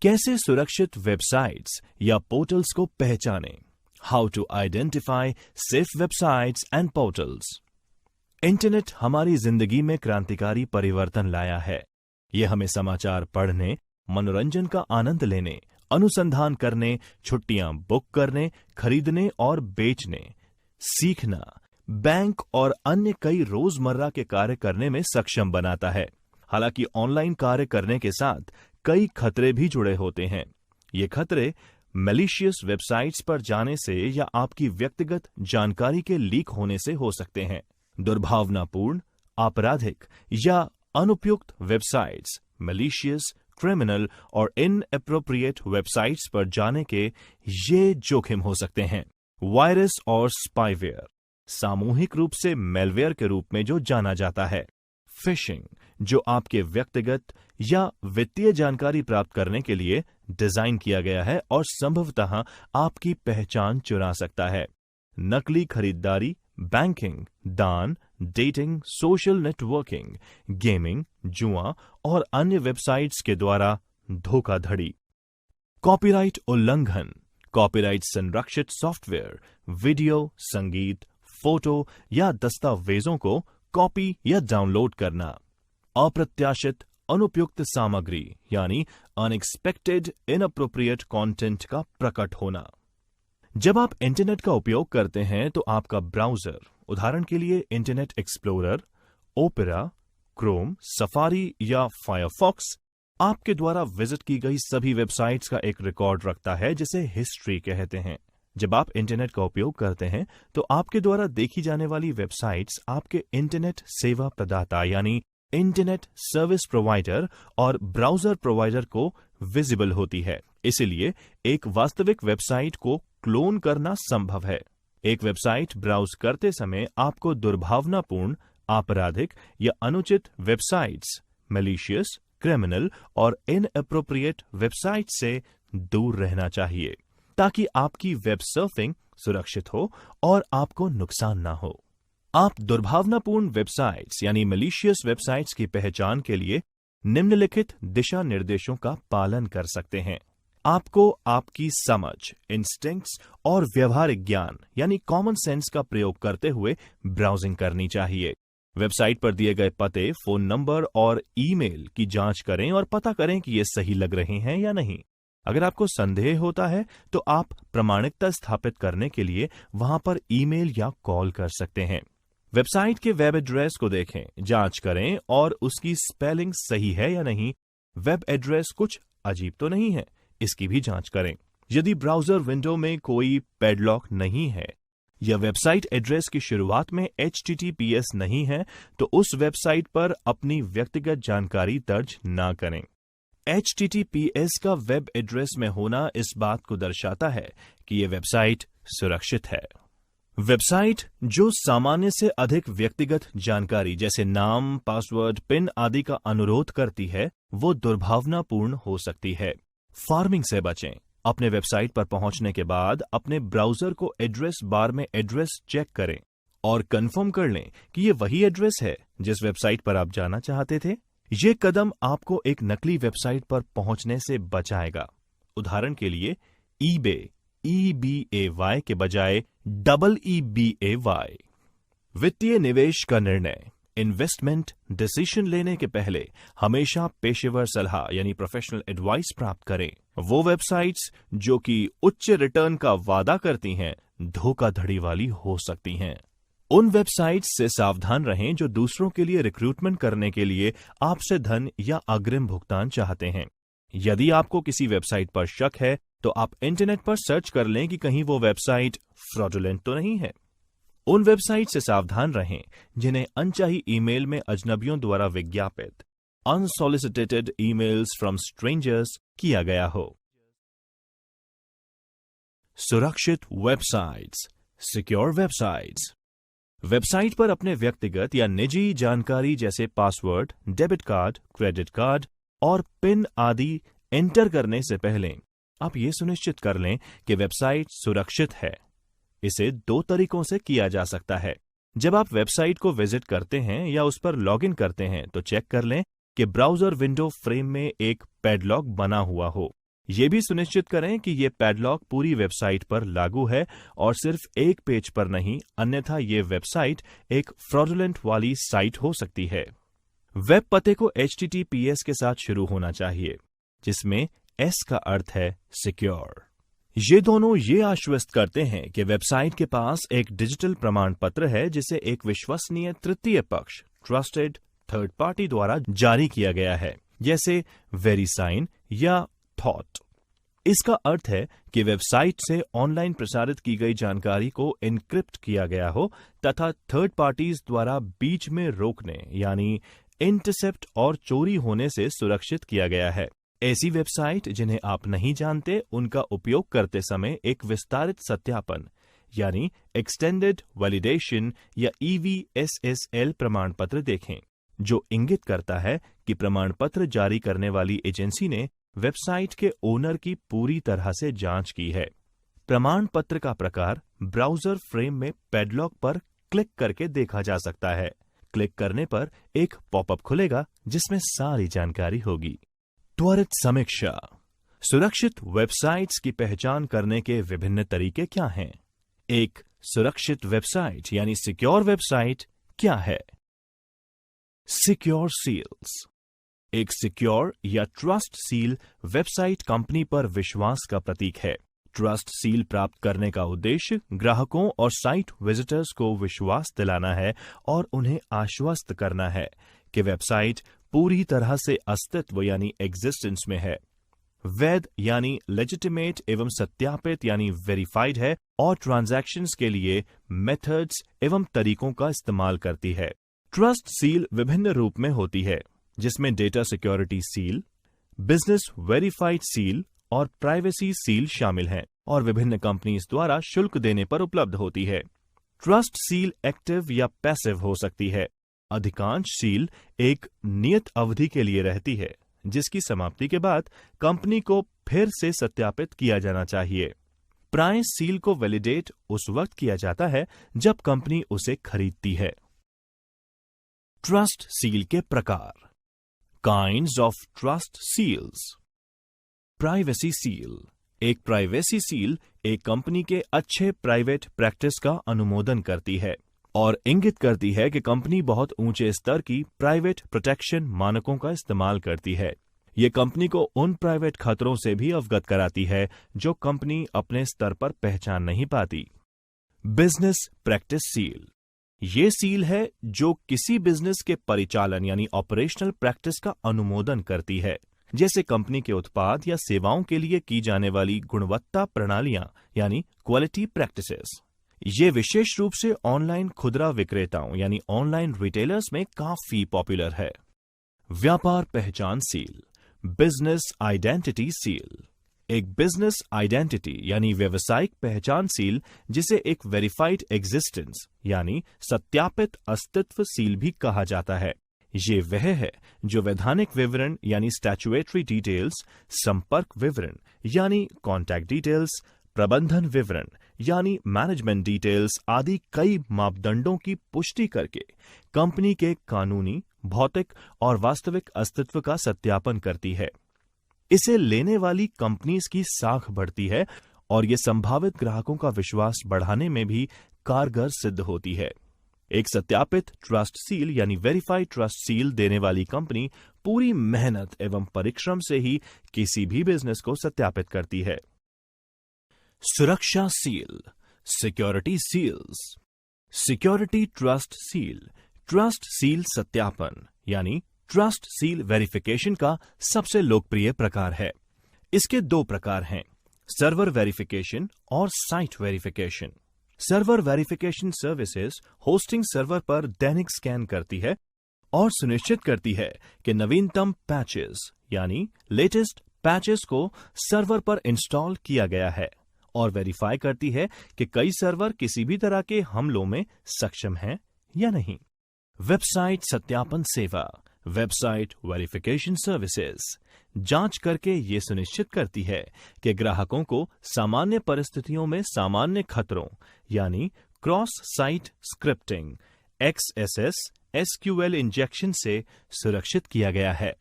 कैसे सुरक्षित वेबसाइट्स या पोर्टल्स को पहचानें? How to identify safe websites and portals. Internet हमारी जिंदगी में क्रांतिकारी परिवर्तन लाया है। यह हमें समाचार पढ़ने, मनोरंजन का आनंद लेने, अनुसंधान करने, छुट्टियां बुक करने, खरीदने और बेचने, सीखना, बैंक और अन्य कई रोजमर्रा के कार्य करने में सक्षम बनाता है। हालांकि ऑनलाइन कार्य करने के साथ कई खतरे भी जुड़े होते हैं। ये खतरे मैलिशियस वेबसाइट्स पर जाने से या आपकी व्यक्तिगत जानकारी के लीक होने से हो सकते हैं। दुर्भावनापूर्ण, आपराधिक या अनुपयुक्त वेबसाइट्स, मैलिशियस, क्रिमिनल और इनएप्रोप्रिएट वेबसाइट्स पर जाने के ये जोखिम हो सकते हैं। वायरस और स्पाईवेयर, सामूहिक रूप से मेलवेयर के रूप में जो जाना जाता है। फिशिंग, जो आपके व्यक्तिगत या वित्तीय जानकारी प्राप्त करने के लिए डिजाइन किया गया है और संभवतः आपकी पहचान चुरा सकता है। नकली खरीदारी, बैंकिंग, दान, डेटिंग, सोशल नेटवर्किंग, गेमिंग, जुआ और अन्य वेबसाइट्स के द्वारा धोखाधड़ी। कॉपीराइट उल्लंघन, कॉपीराइट संरक्षित सॉफ्टवेयर, वीडियो, संगीत, फोटो या दस्तावेजों को कॉपी या डाउनलोड करना। अप्रत्याशित, अनुपयुक्त सामग्री यानी अनएक्सपेक्टेड इनअप्रोप्रिएट कंटेंट का प्रकट होना। जब आप इंटरनेट का उपयोग करते हैं तो आपका ब्राउजर, उदाहरण के लिए internet explorer, opera, Chrome, safari या फायरफॉक्स, आपके द्वारा विजिट की गई सभी वेबसाइट्स का एक रिकॉर्ड रखता है जिसे हिस्ट्री कहते हैं। जब आप इंटरनेट का उपयोग करते हैं तो आपके द्वारा देखी जाने वाली वेबसाइट्स आपके इंटरनेट सेवा प्रदाता यानी इंटरनेट सर्विस प्रोवाइडर और ब्राउजर प्रोवाइडर को विजिबल होती है। इसलिए एक वास्तविक वेबसाइट को क्लोन करना संभव है। एक वेबसाइट ब्राउज करते समय आपको दुर्भावनापूर्ण, आपराधिक या अनुचित वेबसाइट्स, मैलिशियस, क्रिमिनल और इनएप्रोप्रिएट वेबसाइट से दूर रहना चाहिए ताकि आपकी वेब सर्फिंग सुरक्षित हो और आपको नुकसान ना हो। आप दुर्भावनापूर्ण वेबसाइट्स यानी मैलिशियस वेबसाइट्स की पहचान के लिए निम्नलिखित दिशा निर्देशों का पालन कर सकते हैं। आपको आपकी समझ, इंस्टिंक्ट्स और व्यवहारिक ज्ञान यानी कॉमन सेंस का प्रयोग करते हुए ब्राउजिंग करनी चाहिए। वेबसाइट पर दिए गए पते, फोन नंबर और ईमेल की जांच करें और पता करें कि ये सही लग रहे हैं या नहीं। अगर आपको संदेह होता है तो आप प्रामाणिकता स्थापित करने के लिए वहां पर ईमेल या कॉल कर सकते हैं। वेबसाइट के वेब एड्रेस को देखें, जांच करें और उसकी स्पेलिंग सही है या नहीं। वेब एड्रेस कुछ अजीब तो नहीं है, इसकी भी जांच करें। यदि ब्राउजर विंडो में कोई पैडलॉक नहीं है या वेबसाइट एड्रेस की शुरुआत में HTTPS नहीं है तो उस वेबसाइट पर अपनी व्यक्तिगत जानकारी दर्ज ना करें। HTTPS का वेब एड्रेस में होना इस बात को दर्शाता है कि यह वेबसाइट सुरक्षित है। वेबसाइट जो सामान्य से अधिक व्यक्तिगत जानकारी जैसे नाम, पासवर्ड, पिन आदि का अनुरोध करती है वो दुर्भावनापूर्ण हो सकती है। फार्मिंग से बचें। अपने वेबसाइट पर पहुंचने के बाद अपने ब्राउजर को एड्रेस बार में एड्रेस चेक करें और कंफर्म कर लें कि ये वही एड्रेस है जिस वेबसाइट पर आप जाना चाहते थे। ये कदम आपको एक नकली वेबसाइट पर पहुंचने से बचाएगा। उदाहरण के लिए eBay, EBAY के बजाय EEBAY। वित्तीय निवेश का निर्णय, इन्वेस्टमेंट डिसीजन लेने के पहले हमेशा पेशेवर सलाह यानी प्रोफेशनल एडवाइस प्राप्त करें। वो वेबसाइट्स जो कि उच्च रिटर्न का वादा करती हैं धोखाधड़ी वाली हो सकती हैं। उन वेबसाइट्स से सावधान रहें जो दूसरों के लिए रिक्रूटमेंट करने के लिए आपसे धन या अग्रिम भुगतान चाहते हैं। यदि आपको किसी वेबसाइट पर शक है तो आप इंटरनेट पर सर्च कर लें कि कहीं वो वेबसाइट फ्रॉडुलेंट तो नहीं है। उन वेबसाइट से सावधान रहें जिन्हें अनचाही ईमेल में अजनबियों द्वारा विज्ञापित अनसॉलिसिटेटेड ईमेल्स फ्रॉम स्ट्रेंजर्स किया गया हो। सुरक्षित वेबसाइट्स, सिक्योर वेबसाइट्स। वेबसाइट पर अपने व्यक्तिगत या निजी जानकारी जैसे password, debit card, credit card और पिन आदि एंटर करने से पहले आप ये सुनिश्चित कर लें कि वेबसाइट सुरक्षित है। इसे 2 तरीकों से किया जा सकता है। जब आप वेबसाइट को विजिट करते हैं या उस पर लॉगिन करते हैं तो चेक कर लें कि ब्राउजर विंडो फ्रेम में एक पैडलॉक बना हुआ हो। ये भी सुनिश्चित करें कि ये पैडलॉक पूरी वेबसाइट पर लागू है और सिर्फ एक पेज पर नहीं, अन्यथा ये वेबसाइट एक फ्रॉडुलेंट वाली साइट हो सकती है। वेब पते को HTTPS के साथ शुरू होना चाहिए, जिसमें S का अर्थ है सिक्योर। ये दोनों ये आश्वस्त करते हैं कि वेबसाइट के पास एक डिजिटल प्रमाण पत्र है जिसे एक विश्वसनीय तृतीय पक्ष ट्रस्टेड थर्ड पार्टी द्वारा जारी किया गया है, जैसे वेरीसाइन या थॉट। इसका अर्थ है कि वेबसाइट से ऑनलाइन प्रसारित की गई जानकारी को एन्क्रिप्ट किया गया हो तथा थर्ड पार्टीज द्वारा बीच में रोकने यानी इंटरसेप्ट और चोरी होने से सुरक्षित किया गया है। ऐसी वेबसाइट जिन्हें आप नहीं जानते, उनका उपयोग करते समय एक विस्तारित सत्यापन यानी एक्सटेंडेड वैलिडेशन या EVSSL प्रमाण पत्र देखें, जो इंगित करता है कि प्रमाण पत्र जारी करने वाली एजेंसी ने वेबसाइट के ओनर की पूरी तरह से जांच की है। प्रमाण पत्र का प्रकार ब्राउजर फ्रेम में पैडलॉक पर क्लिक करके देखा जा सकता है। क्लिक करने पर एक पॉपअप खुलेगा जिसमें सारी जानकारी होगी। त्वरित समीक्षा। सुरक्षित वेबसाइट्स की पहचान करने के विभिन्न तरीके क्या हैं? एक सुरक्षित वेबसाइट यानी सिक्योर वेबसाइट क्या है? Secure seals. एक सिक्योर या ट्रस्ट सील वेबसाइट कंपनी पर विश्वास का प्रतीक है। ट्रस्ट सील प्राप्त करने का उद्देश्य ग्राहकों और साइट विजिटर्स को विश्वास दिलाना है और उन्हें आश्वस्त करना है कि वेबसाइट पूरी तरह से अस्तित्व यानी एग्जिस्टेंस में है, वैध यानी लेजिटिमेट एवं सत्यापित यानी वेरीफाइड है और ट्रांजैक्शंस के लिए मेथड्स एवं तरीकों का इस्तेमाल करती है। ट्रस्ट सील विभिन्न रूप में होती है, जिसमें data security seal, business verified seal और प्राइवेसी सील शामिल हैं और विभिन्न कंपनीज द्वारा शुल्क देने पर उपलब्ध होती है। ट्रस्ट सील एक्टिव या पैसिव हो सकती है। अधिकांश सील एक नियत अवधि के लिए रहती है, जिसकी समाप्ति के बाद कंपनी को फिर से सत्यापित किया जाना चाहिए। प्राय सील को वैलिडेट उस वक्त किया जाता है जब कंपनी उसे खरीदती है। ट्रस्ट सील के प्रकार। Kinds of trust seals. Privacy seal. एक प्राइवेसी सील एक कंपनी के अच्छे प्राइवेट प्रैक्टिस का अनुमोदन करती है और इंगित करती है कि कंपनी बहुत ऊंचे स्तर की प्राइवेट प्रोटेक्शन मानकों का इस्तेमाल करती है। ये कंपनी को उन प्राइवेट खतरों से भी अवगत कराती है जो कंपनी अपने स्तर पर पहचान नहीं पाती। Business practice seal. ये सील है जो किसी बिजनेस के परिचालन यानी ऑपरेशनल प्रैक्टिस का अनुमोदन करती है, जैसे कंपनी के उत्पाद या सेवाओं के लिए की जाने वाली गुणवत्ता प्रणालियां यानी क्वालिटी प्रैक्टिसेस। ये विशेष रूप से ऑनलाइन खुदरा विक्रेताओं यानी ऑनलाइन रिटेलर्स में काफी पॉपुलर है। व्यापार पहचान सील। Business identity seal. एक बिजनेस आइडेंटिटी यानी व्यावसायिक पहचान सील, जिसे एक वेरीफाइड एग्जिस्टेंस यानी सत्यापित अस्तित्व सील भी कहा जाता है। ये वह है जो वैधानिक विवरण यानी स्टैट्यूटरी डिटेल्स, संपर्क विवरण यानी कॉन्टैक्ट डिटेल्स, प्रबंधन विवरण यानी मैनेजमेंट डिटेल्स आदि कई मापदंडों की पुष्टि करके कंपनी के कानूनी, भौतिक और वास्तविक अस्तित्व का सत्यापन करती है। इसे लेने वाली कंपनीज की साख बढ़ती है और ये संभावित ग्राहकों का विश्वास बढ़ाने में भी कारगर सिद्ध होती है। एक सत्यापित ट्रस्ट सील यानी वेरीफाइड ट्रस्ट सील देने वाली कंपनी पूरी मेहनत एवं परिश्रम से ही किसी भी बिजनेस को सत्यापित करती है। सुरक्षा सील। Security seals. Security trust seal. Trust seal सत्यापन यानी ट्रस्ट सील वेरिफिकेशन का सबसे लोकप्रिय प्रकार है। इसके दो प्रकार हैं, सर्वर वेरिफिकेशन और site verification. Server verification services hosting server पर दैनिक स्कैन करती है और सुनिश्चित करती है कि नवीनतम पैचेस यानी लेटेस्ट पैचेस को सर्वर पर इंस्टॉल किया गया है और वेरीफाई करती है कि कई सर्वर किसी भी तरह के हमलों में सक्षम हैं या नहीं। वेबसाइट सत्यापन सेवा। वेबसाइट वेरिफिकेशन सर्विसेज जांच करके ये सुनिश्चित करती है कि ग्राहकों को सामान्य परिस्थितियों में सामान्य खतरों यानी cross site scripting, XSS, SQL injection से सुरक्षित किया गया है।